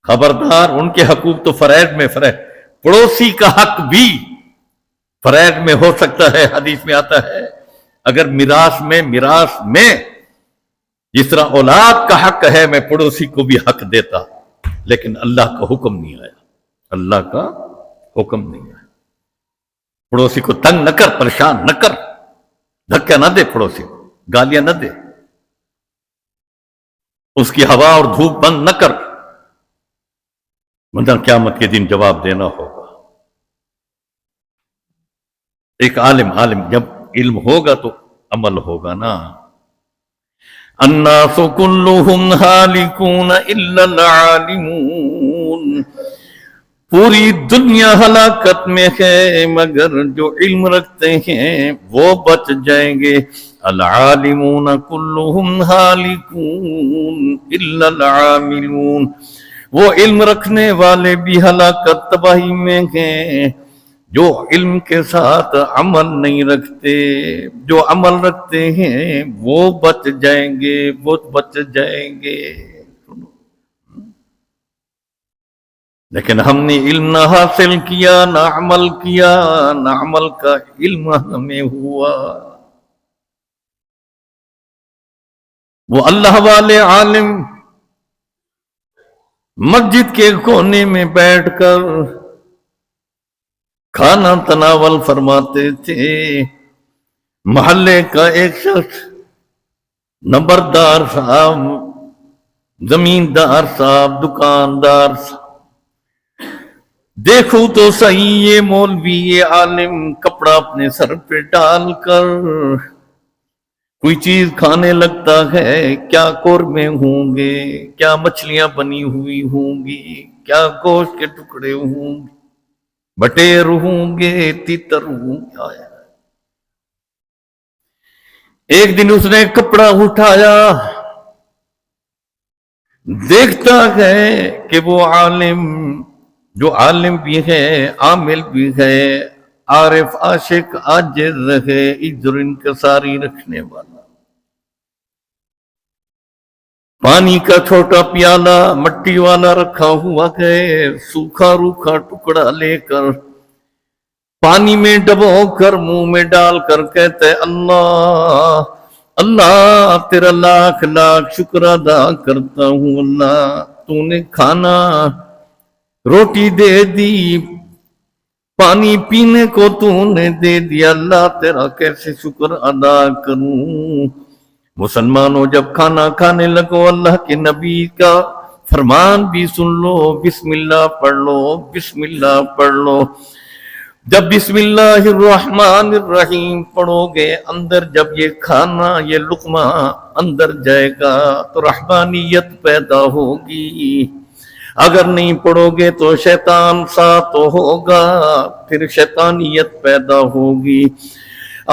خبردار، ان کے حقوق تو فرائض میں پڑوسی کا حق بھی فرائض میں ہو سکتا ہے. حدیث میں آتا ہے اگر میراث میں جس طرح اولاد کا حق ہے میں پڑوسی کو بھی حق دیتا، لیکن اللہ کا حکم نہیں آیا. اللہ کا حکم نہیں آیا. پڑوسی کو تنگ نہ کر، پریشان نہ کر، دھکا نہ دے، پڑوسی کو گالیاں نہ دے، اس کی ہوا اور دھوپ بند نہ کر، ورنہ قیامت کے دن جواب دینا ہوگا. ایک عالم جب علم ہوگا تو عمل ہوگا نا. الناس كلهم هالكون الا العالمون، پوری دنیا ہلاکت میں ہے مگر جو علم رکھتے ہیں وہ بچ جائیں گے. العالمون كلهم هالكون الا العاملون، وہ علم رکھنے والے بھی ہلاکت تباہی میں ہیں جو علم کے ساتھ عمل نہیں رکھتے. جو عمل رکھتے ہیں وہ بچ جائیں گے. لیکن ہم نے علم نہ حاصل کیا، نہ عمل کیا، نہ عمل کا علم ہمیں ہوا. وہ اللہ والے عالم مسجد کے کونے میں بیٹھ کر کھانا تناول فرماتے تھے. محلے کا ایک شخص، نمبردار صاحب، زمیندار صاحب، دکاندار صاحب، دیکھو تو صحیح یہ مولوی، یہ عالم کپڑا اپنے سر پہ ڈال کر کوئی چیز کھانے لگتا ہے. کیا قورمے ہوں گے، کیا مچھلیاں بنی ہوئی ہوں گی، کیا گوشت کے ٹکڑے ہوں گے، بٹیر ہوں گے، تیتر ہوں گے. ایک دن اس نے کپڑا اٹھایا، دیکھتا ہے کہ وہ عالم، جو عالم بھی ہے، عامل بھی ہے، عارف، عاشق، عاجز ہے، عجر انکساری رکھنے والا، پانی کا چھوٹا پیالہ مٹی والا رکھا ہوا ہے، سوکھا روکھا ٹکڑا لے کر پانی میں ڈبو کر منہ میں ڈال کر کہتے اللہ اللہ، تیرا لاکھ لاکھ شکر ادا کرتا ہوں. اللہ تو نے کھانا روٹی دے دی، پانی پینے کو تو نے دے دیا، اللہ تیرا کیسے شکر ادا کروں. مسلمانوں جب کھانا کھانے لگو اللہ کے نبی کا فرمان بھی سن لو، بسم اللہ پڑھ لو، بسم اللہ پڑھ لو. جب بسم اللہ الرحمن الرحیم پڑھو گے، اندر جب یہ کھانا، یہ لقمہ اندر جائے گا تو رحمانیت پیدا ہوگی. اگر نہیں پڑھو گے تو شیطان ساتھ ہوگا، پھر شیطانیت پیدا ہوگی.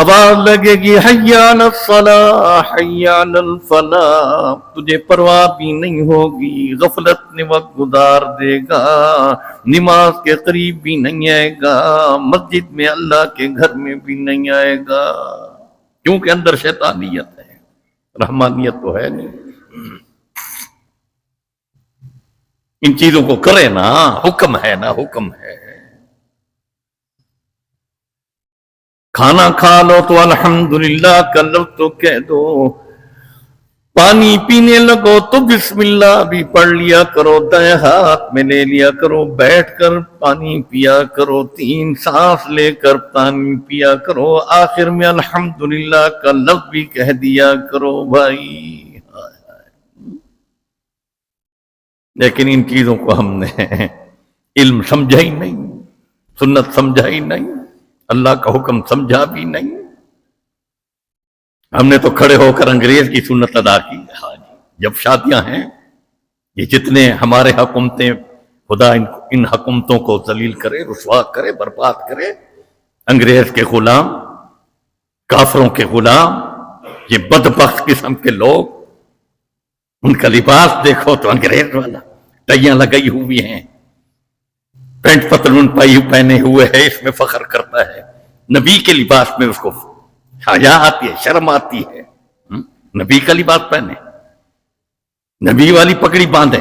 آواز لگے گی حی علی الصلاح، حی علی الفلاح، تجھے پرواہ بھی نہیں ہوگی، غفلت نے وقت گزار دے گا، نماز کے قریب بھی نہیں آئے گا، مسجد میں اللہ کے گھر میں بھی نہیں آئے گا، کیونکہ اندر شیطانیت ہے، رحمانیت تو ہے نہیں. ان چیزوں کو کرے نا، حکم ہے نا، حکم ہے. کھانا کھا لو تو الحمدللہ کا لفظ تو کہہ دو، پانی پینے لگو تو بسم اللہ بھی پڑھ لیا کرو، دائیں ہاتھ میں لے لیا کرو، بیٹھ کر پانی پیا کرو، 3 سانس لے کر پانی پیا کرو، آخر میں الحمدللہ کا لفظ بھی کہہ دیا کرو بھائی. لیکن ان چیزوں کو ہم نے علم سمجھا ہی نہیں، سنت سمجھا ہی نہیں، اللہ کا حکم سمجھا بھی نہیں. ہم نے تو کھڑے ہو کر انگریز کی سنت ادا کی. جب شادیاں ہیں، یہ جتنے ہمارے حکومتیں، خدا ان حکومتوں کو ذلیل کرے، رسوا کرے، برباد کرے. انگریز کے غلام، کافروں کے غلام، یہ بدبخت قسم کے لوگ، ان کا لباس دیکھو تو انگریز والا، ٹائیاں لگائی ہوئی ہیں، پینٹ پتلون پہنے ہوئے ہے، اس میں فخر کرتا ہے. نبی کے لباس میں اس کو حیا آتی ہے، شرم آتی ہے. نبی کا لباس پہنے، نبی والی پگڑی باندھے،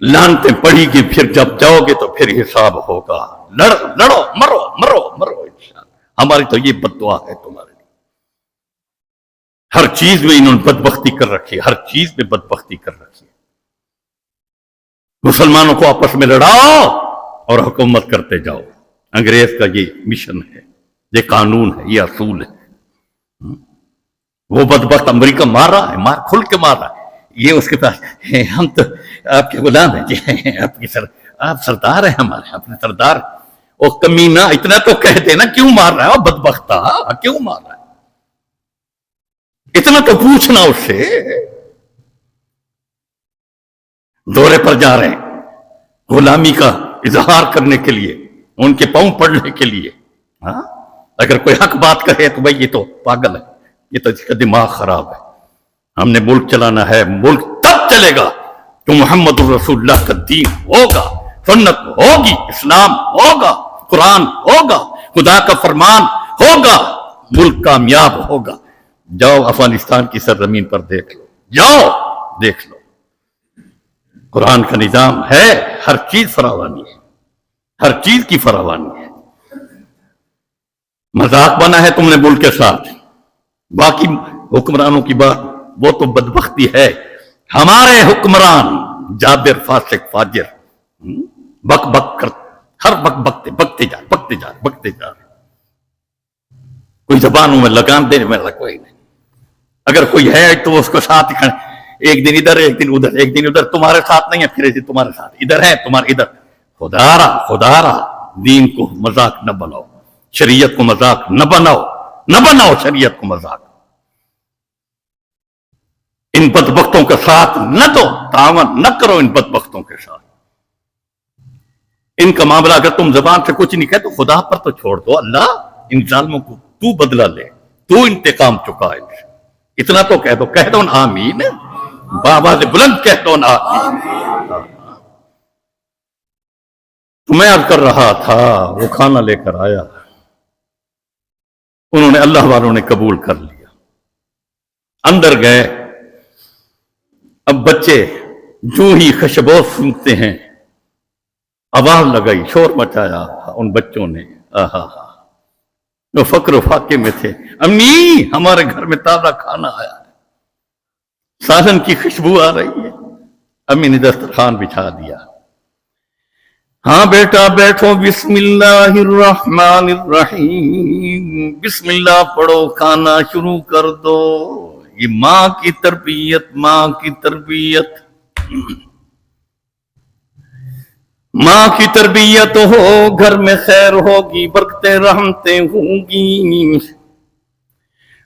لانتیں پڑی گی، پھر جب جاؤ گے تو پھر حساب ہوگا. لڑو مرو مرو مرو انشاءاللہ. ہماری تو یہ بد دعا ہے تمہارے لیے. ہر چیز میں انہوں نے بدبختی کر رکھی ہے، ہر چیز میں بدبختی کر رکھی ہے. مسلمانوں کو آپس میں لڑاؤ اور حکومت کرتے جاؤ. انگریز کا یہ مشن ہے، یہ قانون ہے، یہ اصول ہے. وہ بدبخت امریکہ مار رہا ہے، مار کھل کے مار رہا ہے. یہ اس کے پاس ہم تو آپ کے غلام ہیں جی، آپ سردار ہیں ہمارے، اپنے سردار. وہ کمینہ اتنا تو کہہ دینا کیوں مار رہا ہے، وہ بدبختہ کیوں مار رہا ہے، اتنا تو پوچھنا اس سے. دورے پر جا رہے ہیں غلامی کا اظہار کرنے کے لیے، ان کے پاؤں پڑنے کے لیے. اگر کوئی حق بات کہے تو بھائی یہ تو پاگل ہے، یہ تو اس کا دماغ خراب ہے. ہم نے ملک چلانا ہے، ملک تب چلے گا تو محمد الرسول اللہ کا دین ہوگا، سنت ہوگی، اسلام ہوگا، قرآن ہوگا، خدا کا فرمان ہوگا، ملک کامیاب ہوگا. جاؤ افغانستان کی سرزمین پر دیکھ لو، جاؤ دیکھ لو. قرآن کا نظام ہے، ہر چیز فراوانی ہے، ہر چیز کی فراوانی ہے. مذاق بنا ہے تم نے ملک کے ساتھ. باقی حکمرانوں کی بات وہ تو بدبختی ہے. ہمارے حکمران جابر فاسق فاجر بک بک کر ہر وقت بکتے جا. کوئی زبانوں میں لگام دینے والا کوئی نہیں. اگر کوئی ہے تو اس کو ساتھ ہی ایک دن ادھر ایک دن ادھر، ایک دن ادھر. تمہارے ساتھ نہیں ہے پھر تمہارے ساتھ، ادھر ہے تمہارے ادھر. خدا را دین کو مذاق نہ بناؤ، شریعت کو مذاق نہ بناؤ شریعت کو مذاق. ان بدبختوں کا ساتھ نہ دو، تعاون نہ کرو ان بدبختوں کے ساتھ. ان کا معاملہ اگر تم زبان سے کچھ نہیں کہے تو خدا پر تو چھوڑ دو. اللہ ان ظالموں کو تو بدلہ لے، تو انتقام چکا. اتنا تو کہہ دو نا آمین. بابا سے بلند کہہ دو نا آمین. تو میں عرض کر رہا تھا، وہ کھانا لے کر آیا، انہوں نے اللہ والوں نے قبول کر لیا. اندر گئے. اب بچے جو ہی خشبوش سنتے ہیں، آواز لگائی، شور مچایا ان بچوں نے. وہ فقر و فاقے میں تھے. امی ہمارے گھر میں تازہ کھانا آیا ہے، سالن کی خوشبو آ رہی ہے. امی نے دسترخوان بچھا دیا. ہاں بیٹا بیٹھو، بسم اللہ الرحمن الرحیم، بسم اللہ پڑھو، کھانا شروع کر دو. یہ ماں کی تربیت، ماں کی تربیت، ماں کی تربیت ہو، گھر میں خیر ہوگی، برکتیں رحمتیں ہوں گی.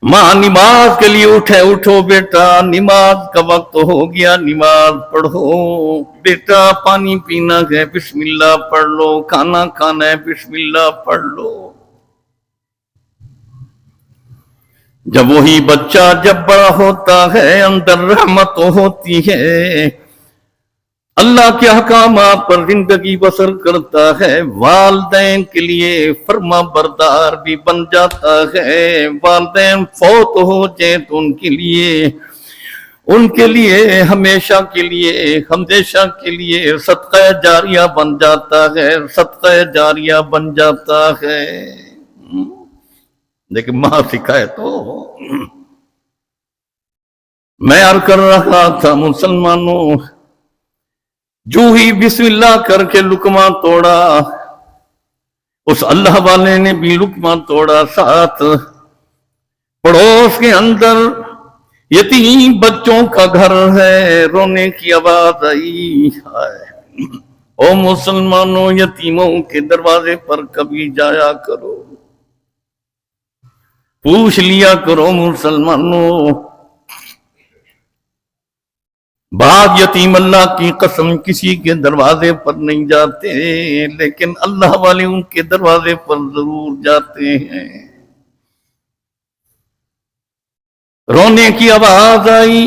ماں نماز کے لیے اٹھو بیٹا، نماز کا وقت ہو گیا، نماز پڑھو. بیٹا پانی پینا ہے، بسم اللہ پڑھ لو. کھانا کھانا ہے، بسم اللہ پڑھ لو. جب وہی بچہ جب بڑا ہوتا ہے، اندر رحمت ہوتی ہے، اللہ کے احکامات پر زندگی بسر کرتا ہے، والدین کے لیے فرما بردار بھی بن جاتا ہے. والدین فوت ہو جائیں تو ان کے لیے ہمیشہ کے لیے صدقہ جاریہ بن جاتا ہے، صدقہ جاریہ بن جاتا ہے. لیکن ماں سکھائے تو. میں عرض کر رہا تھا مسلمانوں، جو ہی بسم اللہ کر کے لقمہ توڑا، اس اللہ والے نے بھی لقمہ توڑا. ساتھ پڑوس کے اندر یتیم بچوں کا گھر ہے، رونے کی آواز آئی. او مسلمانوں، یتیموں کے دروازے پر کبھی جایا کرو، پوچھ لیا کرو. مسلمانوں، بعض یتیم اللہ کی قسم کسی کے دروازے پر نہیں جاتے، لیکن اللہ والے ان کے دروازے پر ضرور جاتے ہیں. رونے کی آواز آئی،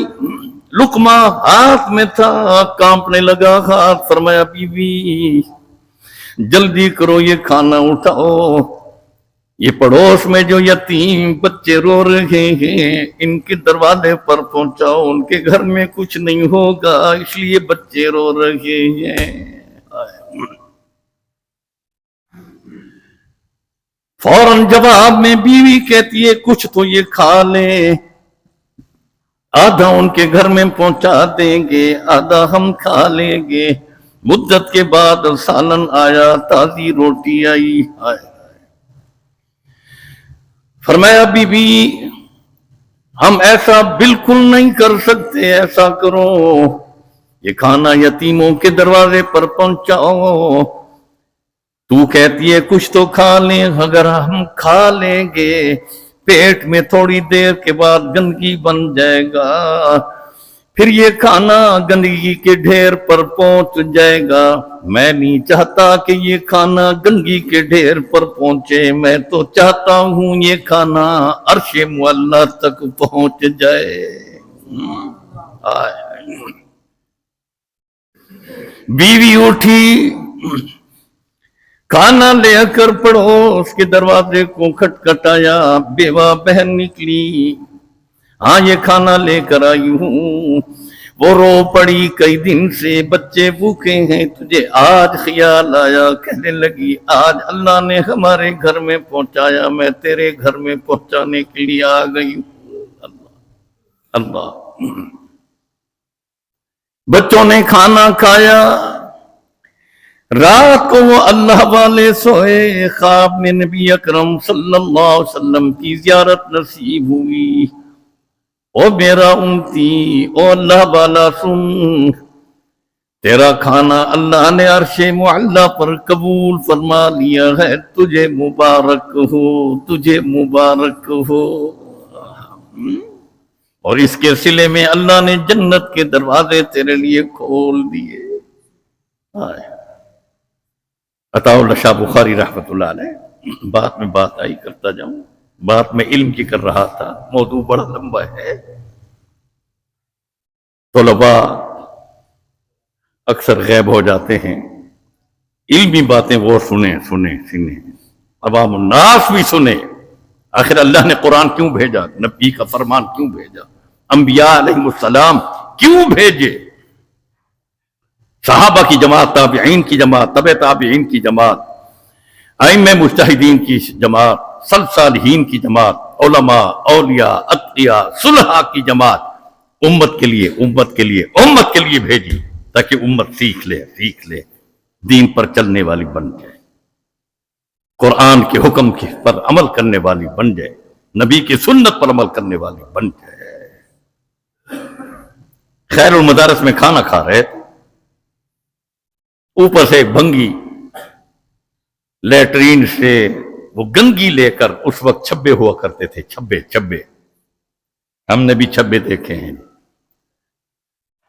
لقمہ ہاتھ میں تھا، کانپنے لگا ہاتھ. فرمایا بی بی جلدی کرو، یہ کھانا اٹھاؤ. یہ پڑوس میں جو یتیم بچے رو رہے ہیں ان کے دروازے پر پہنچاؤ، ان کے گھر میں کچھ نہیں ہوگا اس لیے بچے رو رہے ہیں۔ فوراً جواب میں بیوی کہتی ہے کچھ تو یہ کھا لیں، آدھا ان کے گھر میں پہنچا دیں گے آدھا ہم کھا لیں گے۔ مدت کے بعد سالن آیا، تازی روٹی آئی۔ فرمایا بی بی ہم ایسا بالکل نہیں کر سکتے، ایسا کرو یہ کھانا یتیموں کے دروازے پر پہنچاؤ۔ تو کہتی ہے کچھ تو کھا لیں، اگر ہم کھا لیں گے پیٹ میں تھوڑی دیر کے بعد گندگی بن جائے گا، پھر یہ کھانا گندگی کے ڈھیر پر پہنچ جائے گا۔ میں نہیں چاہتا کہ یہ کھانا گندگی کے ڈھیر پر پہنچے، میں تو چاہتا ہوں یہ کھانا عرش معلی تک پہنچ جائے۔ بیوی اٹھی، کھانا لے کر پڑوس کے دروازے کو کھٹکھٹایا، بیوہ بہن نکلی، ہاں یہ کھانا لے کر آئی ہوں۔ وہ رو پڑی کئی دن سے بچے بھوکے ہیں، تجھے آج خیال آیا؟ کہنے لگی آج اللہ نے ہمارے گھر میں پہنچایا، میں تیرے گھر میں پہنچانے کے لیے آ گئی ہوں۔ اللہ بچوں نے کھانا کھایا، رات کو وہ اللہ والے سوئے، خواب میں نبی اکرم صلی اللہ علیہ وسلم کی زیارت نصیب ہوئی۔ او میرا امتی، او اللہ والا سن، تیرا کھانا اللہ نے عرش معلی پر قبول فرما لیا ہے، تجھے مبارک ہو، تجھے مبارک ہو۔ اور اس کے صلے میں اللہ نے جنت کے دروازے تیرے لیے کھول دیے۔ عطا اللہ شاہ بخاری رحمۃ اللہ علیہ، بات میں بات آئی کرتا جاؤں، بات میں علم کی کر رہا تھا، موضوع بڑا لمبا ہے۔ طلباء اکثر غائب ہو جاتے ہیں، علمی باتیں وہ سنیں، عوام الناس بھی سنیں۔ آخر اللہ نے قرآن کیوں بھیجا؟ نبی کا فرمان کیوں بھیجا؟ انبیاء علیہ السلام کیوں بھیجے؟ صحابہ کی جماعت، تابعین کی جماعت، تبع تابعین کی جماعت، ائمہ مجتہدین کی جماعت، صالحین کی جماعت، علماء، اولیاء، اتقیاء، صلحاء کی جماعت امت کے لیے بھیجی، تاکہ امت سیکھ لے، دین پر چلنے والی بن جائے، قرآن کے حکم پر عمل کرنے والی بن جائے، نبی کی سنت پر عمل کرنے والی بن جائے۔ خیر المدارس میں کھانا کھا رہے تھے، اوپر سے بھنگی لیٹرین سے وہ گندگی لے کر، اس وقت چھبے ہوا کرتے تھے، چھبے ہم نے بھی چھبے دیکھے ہیں،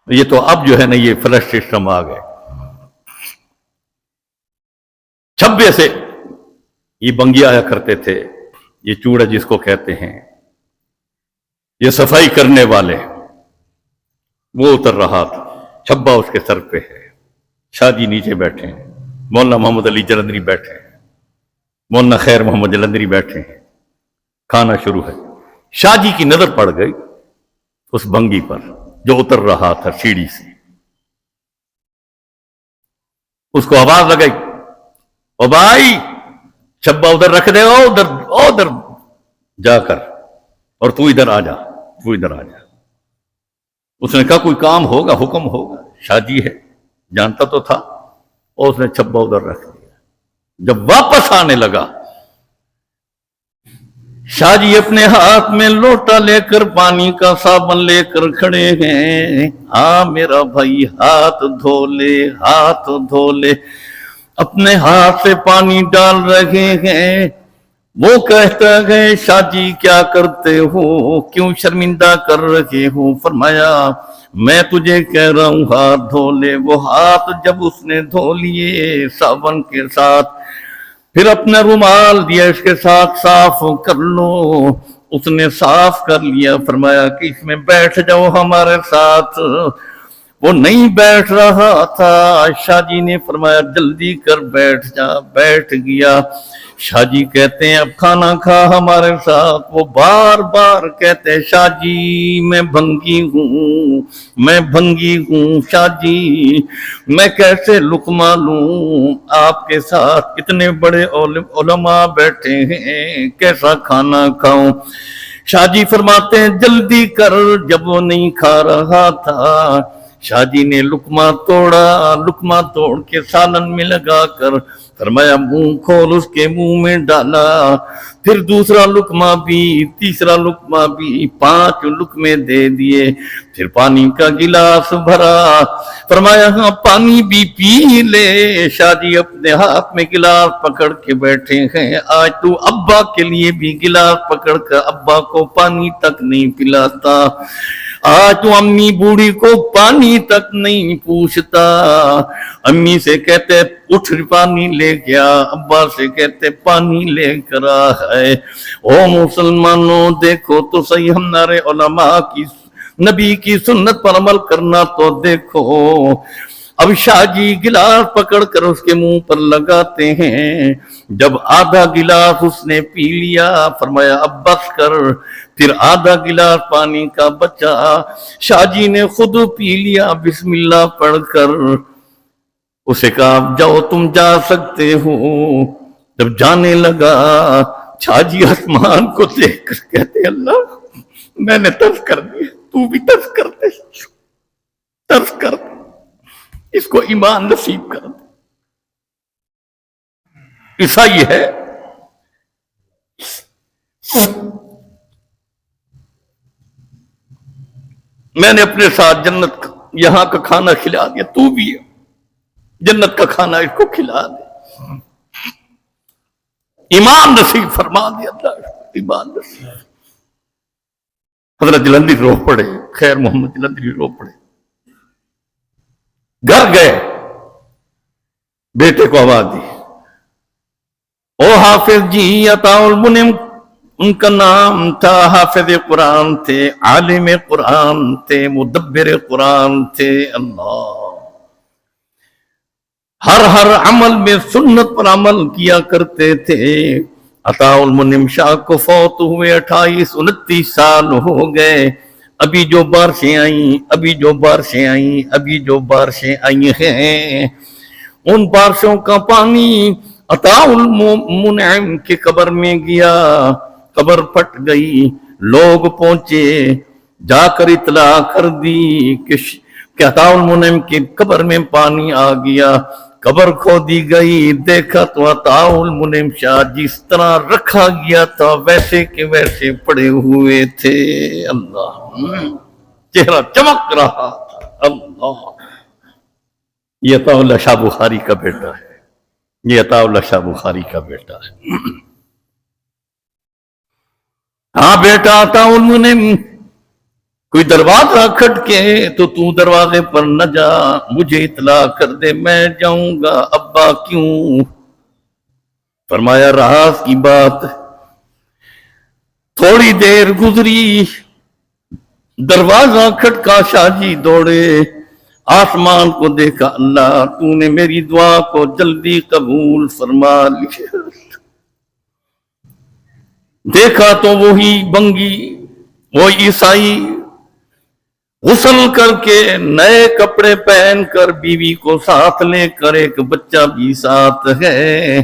یہ تو اب جو ہے نا یہ فلش سسٹم آ گئے، چھبے سے یہ بنگی آیا کرتے تھے، یہ چوڑا جس کو کہتے ہیں، یہ صفائی کرنے والے، وہ اتر رہا تھا، چھبا اس کے سر پہ ہے، شاہ جی نیچے بیٹھے ہیں، مولانا محمد علی جلندری بیٹھے ہیں، مولانا خیر محمد جلندری بیٹھے ہیں، کھانا شروع ہے۔ شاہ جی کی نظر پڑ گئی اس بنگی پر جو اتر رہا تھا سیڑھی سے، اس کو آواز لگائی، او بھائی چھبا ادھر رکھ دے، ادھر جا کر، اور تو ادھر آ جا۔ اس نے کہا کوئی کام ہوگا، حکم ہوگا، شاہ جی ہے، جانتا تو تھا، اور اس نے چھبا ادھر رکھ دیا۔ جب واپس آنے لگا، شاہ جی اپنے ہاتھ میں لوٹا لے کر، پانی کا صابن لے کر کھڑے ہیں، ہاں میرا بھائی ہاتھ دھو لے، اپنے ہاتھ سے پانی ڈال رہے ہیں۔ وہ کہتا ہے شاہ جی کیا کرتے ہو، کیوں شرمندہ کر رہے ہو؟ فرمایا میں تجھے کہہ رہا ہوں ہاتھ دھو لے۔ وہ ہاتھ جب اس نے دھو لیے صابن کے ساتھ، پھر اپنا رومال دیا اس کے ساتھ صاف کر لو، اس نے صاف کر لیا۔ فرمایا کہ اس میں بیٹھ جاؤ ہمارے ساتھ۔ وہ نہیں بیٹھ رہا تھا۔ شاہ جی نے فرمایا جلدی کر بیٹھ جا، بیٹھ گیا۔ شاہ جی کہتے ہیں اب کھانا کھا ہمارے ساتھ۔ وہ بار بار کہتے ہیں شاہ جی میں بھنگی ہوں، میں بھنگی ہوں، شاہ جی میں کیسے لقمہ لوں، آپ کے ساتھ اتنے بڑے علماء بیٹھے ہیں، کیسا کھانا کھاؤں۔ شاہ جی فرماتے ہیں جلدی کر۔ جب وہ نہیں کھا رہا تھا، شاہ جی نے لقمہ توڑا، لقمہ توڑ کے سالن میں لگا کر فرمایا منہ کھول، اس کے منہ میں ڈالا، پھر دوسرا لقمہ بھی، تیسرا لقمہ بھی، 5 لقمے دے دیے، پھر پانی کا گلاس بھرا، فرمایا ہاں پانی بھی پی لے۔ شاہ جی اپنے ہاتھ میں گلاس پکڑ کے بیٹھے ہیں، آج تو ابا کے لیے بھی گلاس پکڑ کر ابا کو پانی تک نہیں پلاتا، آج تو امی بوڑھی کو پانی تک نہیں پوچھتا۔ امی سے کہتے اٹھ پانی لے گیا، ابا سے کہتے پانی لے کر آ ہے۔ او مسلمانوں دیکھو تو صحیح ہمارے علماء کی، نبی کی سنت پر عمل کرنا تو دیکھو۔ اب شاہ جی گلاس پکڑ کر اس کے منہ پر لگاتے ہیں، جب آدھا گلاس اس نے پی لیا فرمایا اب بس کر، پھر آدھا گلاس پانی کا بچا، شاہ جی نے خود پی لیا بسم اللہ پڑھ کر۔ اسے کہا جاؤ تم جا سکتے ہو۔ جب جانے لگا شاہ جی آسمان کو دیکھ کر کہتے اللہ میں نے ترس کر دیا، تو بھی ترس کر دے، ترس کر دے، اس کو ایمان نصیب کر دے۔ عیسائی ہے، میں نے اپنے ساتھ جنت یہاں کا کھانا کھلا دیا، تو بھی جنت کا کھانا اس کو کھلا دے، ایمان نصیب فرما دیا اللہ، ایمان نصیب۔ حضرت جلندی رو پڑے، خیر محمد جلندی رو پڑے، گھر گئے، بیٹے کو آواز دی، او حافظ جی عطا المنعم ان کا نام تھا، حافظ قرآن تھے، عالم قرآن تھے، مدبر قرآن تھے، اللہ ہر عمل میں سنت پر عمل کیا کرتے تھے۔ عطا المنعم شاہ کو فوت ہوئے 28-29 سال ہو گئے، ابھی جو بارشیں آئیں، ابھی جو بارشیں آئیں، ابھی جو بارشیں آئی ہیں، ان بارشوں کا پانی عطا المنعم کے قبر میں گیا، قبر پھٹ گئی، لوگ پہنچے، جا کر اطلاع کر دی کہ عطا المنعم کی قبر میں پانی آ گیا، قبر کھودی گئی، دیکھا تو عطا المنعم شاہ جس طرح رکھا گیا تھا ویسے کے ویسے پڑے ہوئے تھے، اللہ چہرہ چمک رہا تھا، اللہ یہ عطا اللہ شاہ بخاری کا بیٹا ہے، یہ عطا اللہ شاہ بخاری کا بیٹا ہے۔ ہاں بیٹا عطا المنعم کوئی دروازہ کھٹکے تو دروازے پر نہ جا، مجھے اطلاع کر دے میں جاؤں گا۔ ابا کیوں؟ فرمایا راز کی بات۔ تھوڑی دیر گزری، دروازہ کھٹکا، شاہ جی دوڑے، آسمان کو دیکھا، اللہ تو نے میری دعا کو جلدی قبول فرما لیا۔ دیکھا تو وہی بنگی، وہ عیسائی غسل کر کے نئے کپڑے پہن کر بیوی کو ساتھ لے کر، ایک بچہ بھی ساتھ ہے،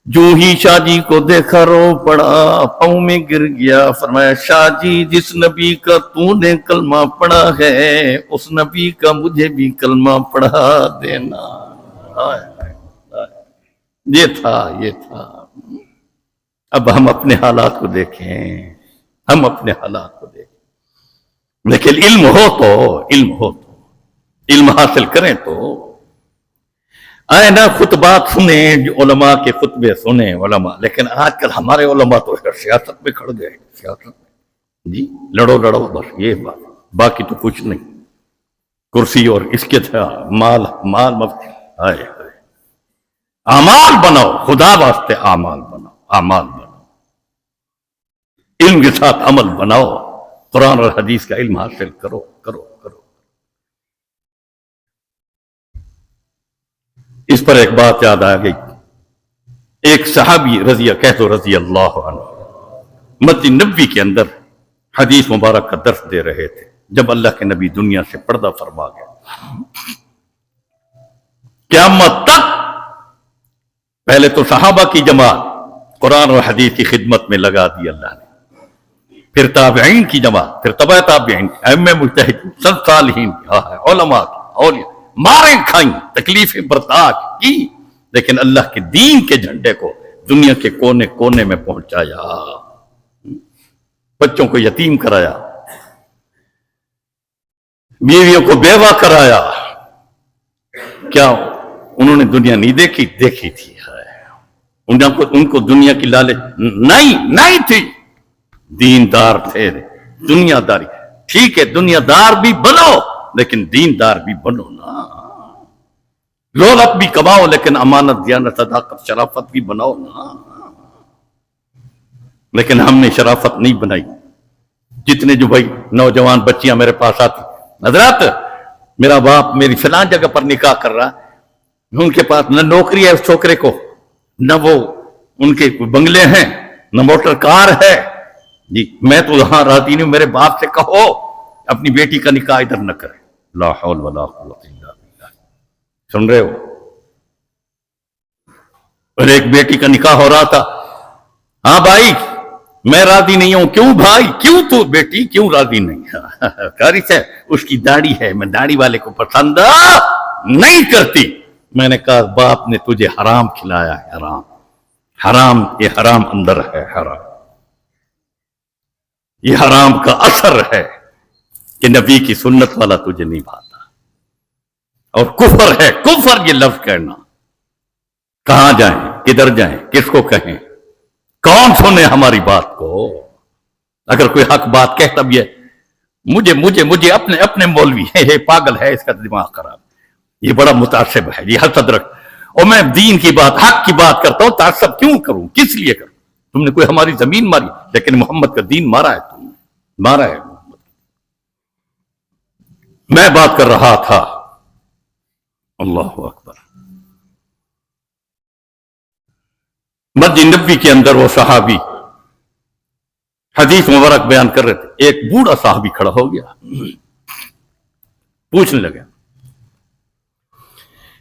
جو ہی شاہ جی کو دیکھا رو پڑا، پاؤں میں گر گیا، فرمایا شاہ جی جس نبی کا تو نے کلمہ پڑھا ہے اس نبی کا مجھے بھی کلمہ پڑھا دینا۔ یہ تھا، یہ تھا۔ اب ہم اپنے حالات کو دیکھیں، ہم اپنے حالات کو دیکھیں، لیکن علم ہو تو، علم ہو تو، علم حاصل کریں تو آئے نا خطبات سنیں، جو علماء کے خطبے سنیں علماء، لیکن آج کل ہمارے علماء تو سیاست میں کھڑ گئے، سیاست میں جی لڑو لڑو بس یہ بات، باقی تو کچھ نہیں، کرسی اور اس کے تھا مال مفت، آئے اعمال بناؤ، خدا واسطے اعمال بناؤ، اعمال بناؤ، علم کے ساتھ عمل بناؤ، قرآن اور حدیث کا علم حاصل کرو کرو کرو۔ اس پر ایک بات یاد آ گئی. ایک صحابی رضی اللہ عنہ مسجد نبوی کے اندر حدیث مبارک کا درس دے رہے تھے جب اللہ کے نبی دنیا سے پردہ فرما گیا. قیامت تک پہلے تو صحابہ کی جماعت قرآن اور حدیث کی خدمت میں لگا دی اللہ نے، پھر تابعین کی جماعت، پھر تبع تابعین، ائمہ مجتہدین، سب صالحین، علماء کی، اولیاء، ماریں کھائیں، تکلیفیں برداشت کی، لیکن اللہ کے دین کے جھنڈے کو دنیا کے کونے کونے میں پہنچایا، بچوں کو یتیم کرایا، بیویوں کو بیوہ کرایا. کیا انہوں نے دنیا نہیں دیکھی تھی؟ ان کو دنیا کی لالچ نہیں تھی. دیندار تھے. دنیا داری ٹھیک ہے، دنیا دار بھی بنو لیکن دیندار بھی بنو نا. دولت بھی کماؤ لیکن امانت، دیانت، صداقت، شرافت بھی بناؤ نا. لیکن ہم نے شرافت نہیں بنائی. جتنے جو بھائی نوجوان بچیاں میرے پاس آتی، حضرات میرا باپ میری فلان جگہ پر نکاح کر رہا، ان کے پاس نہ نوکری ہے اس چھوکرے کو، نہ وہ ان کے بنگلے ہیں، نہ موٹر کار ہے. جی میں تو یہاں راضی نہیں ہوں، میرے باپ سے کہو اپنی بیٹی کا نکاح ادھر نہ کرے. لا حول ولا قوت الا باللہ. سن رہے ہو؟ اور ایک بیٹی کا نکاح ہو رہا تھا. ہاں بھائی میں راضی نہیں ہوں. کیوں بھائی؟ کیوں تو بیٹی کیوں راضی نہیں؟ کاری سے اس کی داڑھی ہے، میں داڑھی والے کو پسند نہیں کرتی. میں نے کہا باپ نے تجھے حرام کھلایا ہے، حرام، یہ حرام اندر ہے، حرام، یہ حرام کا اثر ہے کہ نبی کی سنت والا تجھے نہیں بھاتا. اور کفر ہے، کفر یہ لفظ کہنا. کہاں جائیں، کدھر جائیں، کس کو کہیں، کون سنے ہماری بات کو؟ اگر کوئی حق بات کہتا بھی ہے، مجھے اپنے مولوی ہے پاگل ہے، اس کا دماغ خراب، یہ بڑا متعصب ہے، یہ حسد رکھ، اور میں دین کی بات، حق کی بات کرتا ہوں، تعصب کیوں کروں، کس لیے کروں؟ تم نے کوئی ہماری زمین ماری، لیکن محمد کا دین مارا ہے، تم نے مارا ہے محمد. میں بات کر رہا تھا، اللہ اکبر، مسجد نبوی کے اندر وہ صحابی حدیث مبارک بیان کر رہے تھے. ایک بوڑھا صحابی کھڑا ہو گیا، پوچھنے لگا،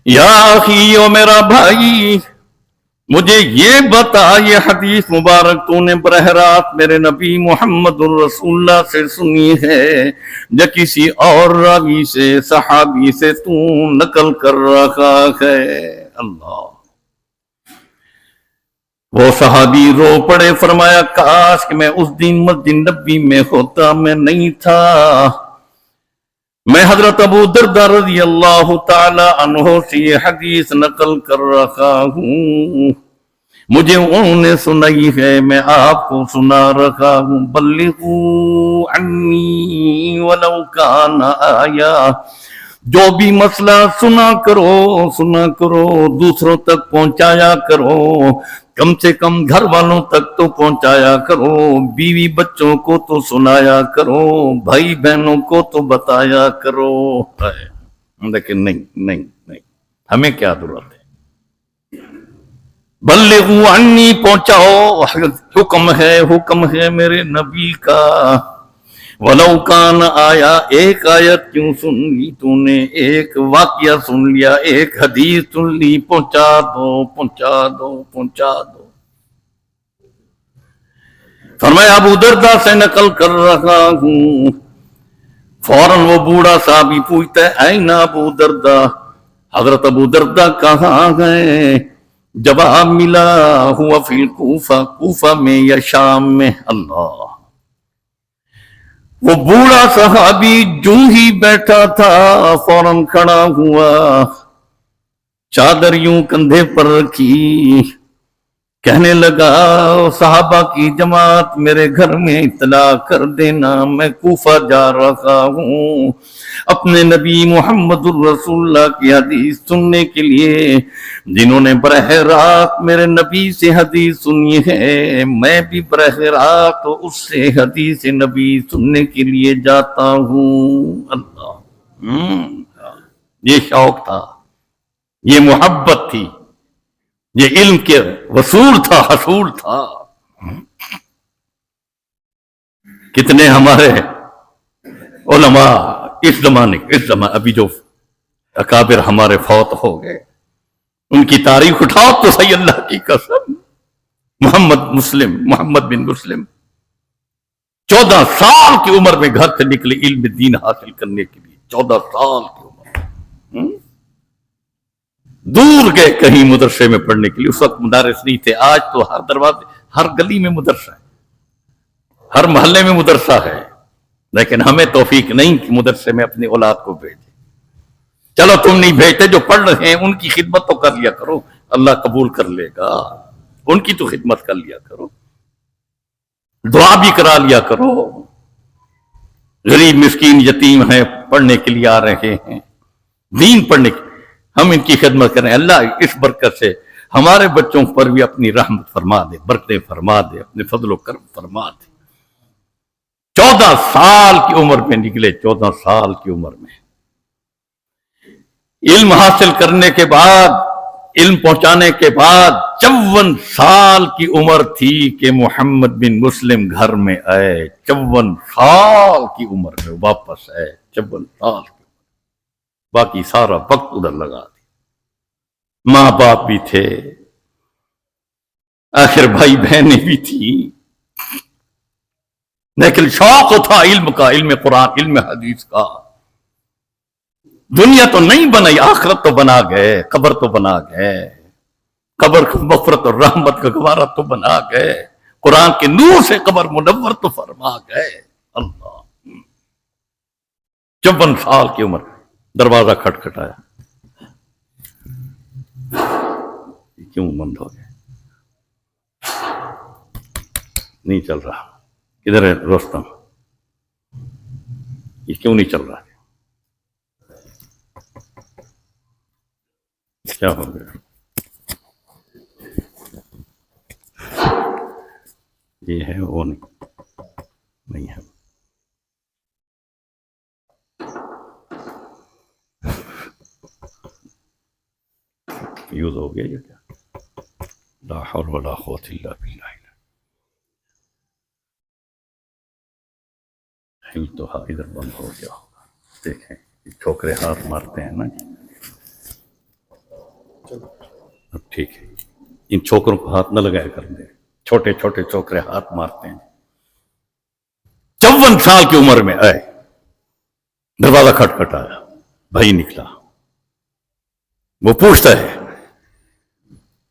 یا اخی، او میرا بھائی، مجھے یہ بتا، یہ حدیث مبارک تو نے براہ راست میرے نبی محمد الرسول اللہ سے سنی ہے یا کسی اور راوی سے، صحابی سے تو نقل کر رہا ہے؟ اللہ. وہ صحابی رو پڑے، فرمایا کاش کہ میں اس دن مسجد نبوی میں ہوتا، میں نہیں تھا. میں حضرت ابو درداء رضی اللہ تعالی عنہ سے یہ حدیث نقل کر رہا ہوں، مجھے انہوں نے سنائی ہے، میں آپ کو سنا رہا ہوں. بلغوا عنی ولو کان آیا، جو بھی مسئلہ سنا کرو دوسروں تک پہنچایا کرو، کم سے کم گھر والوں تک تو پہنچایا کرو، بیوی بچوں کو تو سنایا کرو، بھائی بہنوں کو تو بتایا کرو. لیکن نہیں، ہمیں کیا ضرورت ہے؟ بلغوا عنی، پہنچاؤ، حکم ہے میرے نبی کا. ولو کان آیا، ایک آیت کیوں سن لی تو نے، ایک واقعہ سن لیا، ایک حدیث سن لی، پہنچا دو. فرمایا ابو درداء سے نقل کر رہا ہوں. فوراً وہ بوڑھا صحابی پوچھتا ہے، این ابو درداء، حضرت ابو درداء کہاں گئے؟ جواب ملا، ہوا فی الکوفہ، کوفہ میں یا شام میں. اللہ. وہ بوڑھا صحابی جو ہی بیٹھا تھا فوراً کھڑا ہوا، چادر یوں کندھے پر رکھی، کہنے لگا صحابہ کی جماعت میرے گھر میں اطلاع کر دینا، میں کوفہ جا رہا ہوں اپنے نبی محمد الرسول اللہ کی حدیث سننے کے لیے. جنہوں نے براہ راست میرے نبی سے حدیث سنی ہے، میں بھی براہ راست اس سے حدیث نبی سننے کے لیے جاتا ہوں. اللہ، یہ شوق تھا. یہ محبت تھی، یہ علم کے وصول تھا، حصول تھا۔ کتنے ہمارے علماء اس زمانے ابھی جو اکابر ہمارے فوت ہو گئے، ان کی تاریخ اٹھاؤ تو صحیح، اللہ کی قسم، محمد بن مسلم 14 سال کی عمر میں گھر سے نکلے علم دین حاصل کرنے کے لیے، 14 سال کی عمر، دور گئے کہیں مدرسے میں پڑھنے کے لیے۔ اس وقت مدارس نہیں تھے، آج تو ہر دروازے، ہر گلی میں مدرسہ ہے، ہر محلے میں مدرسہ ہے، لیکن ہمیں توفیق نہیں کہ مدرسے میں اپنی اولاد کو بھیجے۔ چلو تم نہیں بھیجتے، جو پڑھ رہے ہیں ان کی خدمت تو کر لیا کرو، اللہ قبول کر لے گا، ان کی تو خدمت کر لیا کرو، دعا بھی کرا لیا کرو۔ غریب مسکین یتیم ہیں، پڑھنے کے لیے آ رہے ہیں، دین پڑھنے کے، ہم ان کی خدمت کریں۔ اللہ اس برکت سے ہمارے بچوں پر بھی اپنی رحمت فرما دے، برکتیں فرما دے، اپنے فضل و کرم فرما دے۔ 14 سال کی عمر میں نکلے، 14 سال کی عمر میں علم حاصل کرنے کے بعد، علم پہنچانے کے بعد 54 سال کی عمر تھی کہ محمد بن مسلم گھر میں آئے۔ 54 سال کی عمر میں واپس آئے، 54 سال کی عمر، باقی سارا وقت ادھر لگا دی۔ ماں باپ بھی تھے، آخر بھائی بہنیں بھی تھی، لیکن شوق تھا علم کا، علم قرآن، علم حدیث کا۔ دنیا تو نہیں بنائی، آخرت تو بنا گئے، قبر تو بنا گئے، قبر کو مغفرت اور رحمت کا گوارا تو بنا گئے، قرآن کے نور سے قبر منور تو فرما گئے۔ اللہ 54 سال کی عمر، دروازہ کھٹکھٹایا، کیوں بند ہو گیا؟ نہیں چل رہا، کدھر ہے رستم؟ یہ کیوں نہیں چل رہا؟ کیا ہو گیا؟ یہ ہے وہ نہیں ہے، یوز ہو گیا یہ کیا؟ لا حول ولا قوت الا باللہ۔ تو ادھر بند ہو گیا ہوگا، دیکھیں چھوکرے ہاتھ مارتے ہیں نا، اب ٹھیک ہے، ان چھوکروں کو ہاتھ نہ لگایا کر دیں، چھوٹے چھوٹے چھوکرے ہاتھ مارتے ہیں۔ 54 سال کی عمر میں آئے، دروازہ کھٹکھٹایا، بھائی نکلا، وہ پوچھتا ہے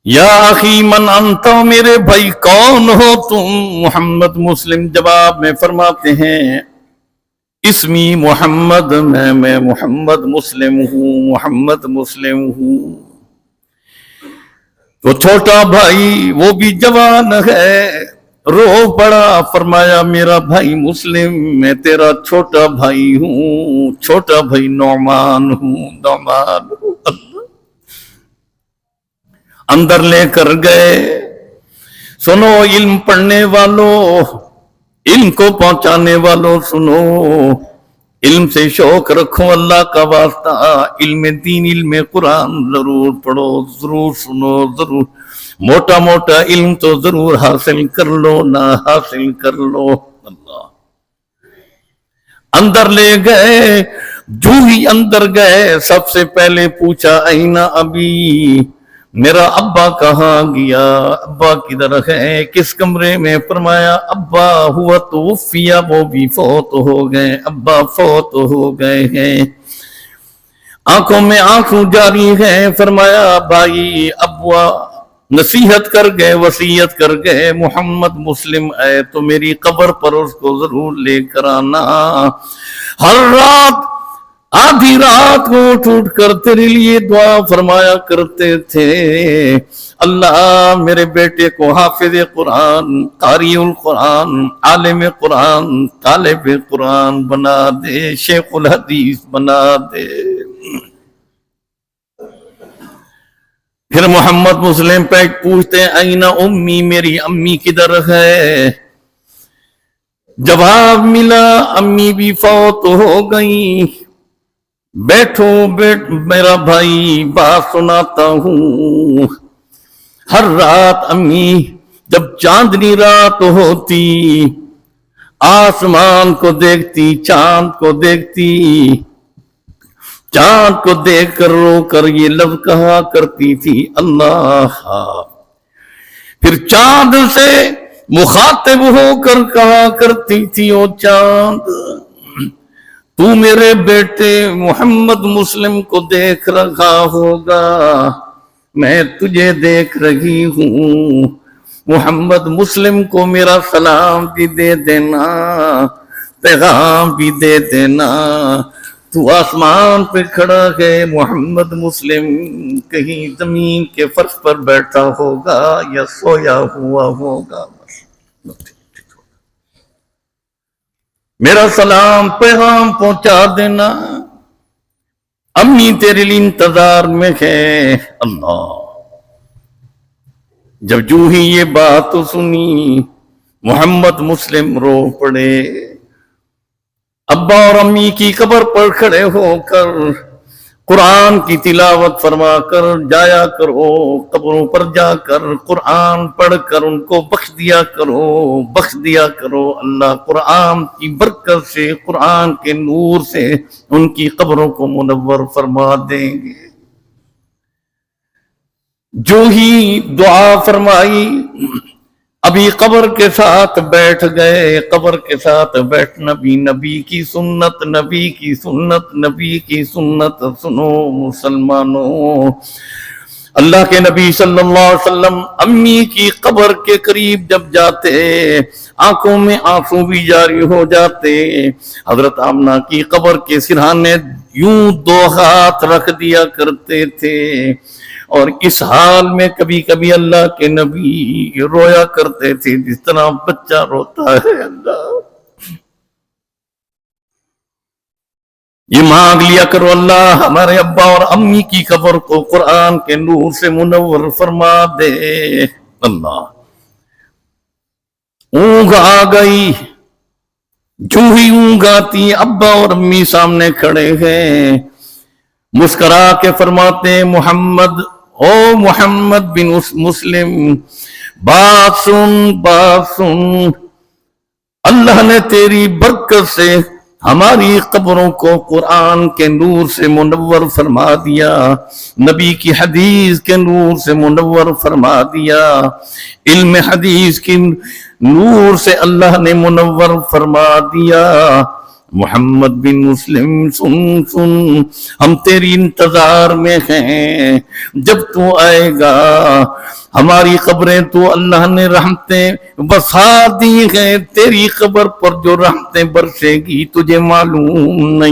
یا اخی من انت، میرے بھائی کون ہو تم؟ محمد مسلم جواب میں فرماتے ہیں اسمی محمد، میں محمد مسلم ہوں، محمد مسلم ہوں۔ وہ چھوٹا بھائی وہ بھی جوان ہے، رو پڑا، فرمایا میرا بھائی مسلم، میں تیرا چھوٹا بھائی ہوں، چھوٹا بھائی نعمان ہوں، نعمان ہوں۔ اندر لے کر گئے، سنو علم پڑھنے والوں، علم کو پہنچانے والوں، سنو، علم سے شوق رکھو اللہ کا واسطہ، علم دین، علم قرآن ضرور پڑھو، ضرور سنو، ضرور موٹا موٹا علم تو ضرور حاصل کر لو، نہ حاصل کر لو۔ اللہ اندر لے گئے، جو ہی اندر گئے سب سے پہلے پوچھا این ابی، میرا ابا کہاں گیا، ابا کدھر ہے، کس کمرے میں؟ فرمایا ابا ہوا توفی، وہ بھی فوت ہو گئے، ابا فوت ہو گئے ہیں۔ آنکھوں میں آنسو جاری ہیں، فرمایا بھائی ابا نصیحت کر گئے، وصیت کر گئے، محمد مسلم آئے تو میری قبر پر اس کو ضرور لے کر آنا، ہر رات آدھی رات کو اٹھ کر تیرے لیے دعا فرمایا کرتے تھے، اللہ میرے بیٹے کو حافظ قرآن، قاری القرآن، عالم قرآن، طالب قرآن بنا دے، شیخ الحدیث بنا دے۔ پھر محمد مسلم پہ پوچھتے این امی، میری امی کدھر ہے؟ جواب ملا امی بھی فوت ہو گئی، بیٹھو میرا بھائی بات سناتا ہوں. ہر رات امی جب چاندنی رات ہوتی آسمان کو دیکھتی، چاند کو دیکھتی، چاند کو دیکھ کر رو کر یہ لفظ کہا کرتی تھی اللہ. پھر چاند سے مخاطب ہو کر کہا کرتی تھی او چاند تو میرے بیٹے محمد مسلم کو دیکھ رہا ہوگا، میں تجھے دیکھ رہی ہوں، محمد مسلم کو میرا سلام بھی دے دینا، پیغام بھی دے دینا. تو آسمان پہ کھڑا ہے، محمد مسلم کہیں زمین کے فرش پر بیٹھا ہوگا یا سویا ہوا ہوگا، میرا سلام پیغام پہنچا دینا، امی تیرے لیے انتظار میں ہے. اللہ جب جو ہی یہ بات سنی محمد مسلم رو پڑے. ابا اور امی کی قبر پر کھڑے ہو کر قرآن کی تلاوت فرما کر جایا کرو، قبروں پر جا کر قرآن پڑھ کر ان کو بخش دیا کرو. اللہ قرآن کی برکت سے، قرآن کے نور سے ان کی قبروں کو منور فرما دیں گے. جو ہی دعا فرمائی ابھی قبر کے ساتھ بیٹھ گئے. قبر کے ساتھ بیٹھنا بھی نبی کی سنت، نبی کی سنت، نبی کی سنت. سنو مسلمانوں، اللہ کے نبی صلی اللہ علیہ وسلم امی کی قبر کے قریب جب جاتے آنکھوں میں آنسو بھی جاری ہو جاتے. حضرت آمنہ کی قبر کے سرہانے یوں دو ہاتھ رکھ دیا کرتے تھے اور اس حال میں کبھی کبھی اللہ کے نبی رویا کرتے تھے جس طرح بچہ روتا ہے. اللہ یہ مانگ لیا کرو، اللہ ہمارے ابا اور امی کی قبر کو قرآن کے نور سے منور فرما دے. اللہ اونگ آ گئی، جو ہی اونگ آتی ابا اور امی سامنے کھڑے ہیں، مسکرا کے فرماتے ہیں محمد، او محمد بن مسلم بات سن، اللہ نے تیری برکت سے ہماری قبروں کو قرآن کے نور سے منور فرما دیا، نبی کی حدیث کے نور سے منور فرما دیا، علم حدیث کی نور سے اللہ نے منور فرما دیا. محمد بن مسلم سن، ہم تیری انتظار میں ہیں، جب تو آئے گا ہماری قبریں تو اللہ نے رحمتیں بسا دی ہیں، تیری قبر پر جو رحمتیں برسے گی تجھے معلوم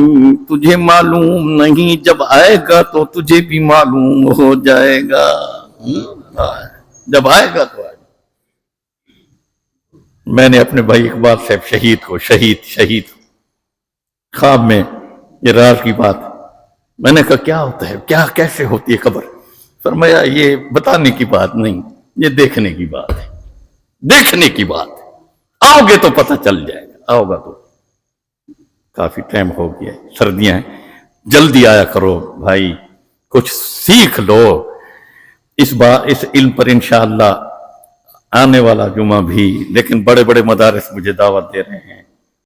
نہیں، جب آئے گا تو تجھے بھی معلوم ہو جائے گا. جب آئے گا تو آئے گا. میں نے اپنے بھائی اقبال صاحب شہید کو شہید خواب میں یہ راز کی بات میں نے کہا کیا ہوتا ہے، کیا کیسے ہوتی ہے قبر؟ فرمایا یہ بتانے کی بات نہیں، یہ دیکھنے کی بات ہے، دیکھنے کی بات ہے، آؤ گے تو پتہ چل جائے گا. آؤ گا تو کافی ٹائم ہو گیا، سردیاں ہیں، جلدی آیا کرو بھائی، کچھ سیکھ لو اس علم پر. انشاءاللہ آنے والا جمعہ بھی، لیکن بڑے بڑے مدارس مجھے دعوت دے رہے ہیں